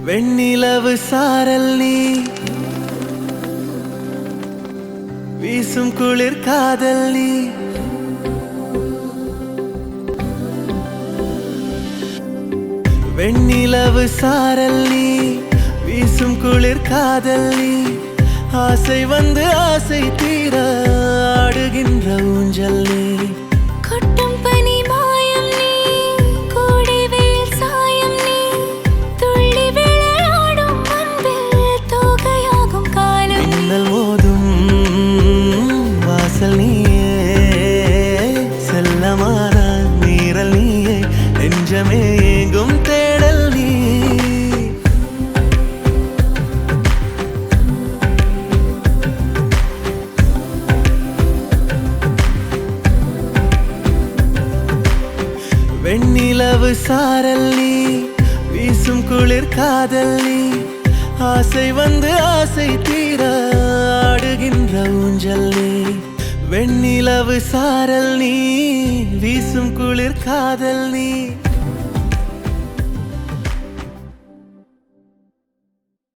வெண்ணிலவு சாரல் நீ வீசும் குளிர் காதல் நீ வெண்ணிலவு சாரல் நீ வீசும் குளிர் காதல் நீ ஆசை வந்து ஆசை தீர ஆடுகின்ற ஊஞ்சல் நீ கொட்டும் பனி மாயம் நீ கோடை வெயில் சாயம் நீ துள்ளி விளையாடும் அன்பில் தோகையாகும் காலம் மின்னல் மோதும் வாசல் நீயே செல்லமான நீரல் நீயே நெஞ்சமே ஏங்கும் தேடல் நீ வெண்ணிலவு சாரல் நீ வீசும் குளிர் காதல் நீ ஆசை வந்து ஆசை தீர ஆடுகின்ற ஊஞ்சல் நீ வெண்ணிலவு சாரல் நீ வீசும் குளிர் காதல் நீ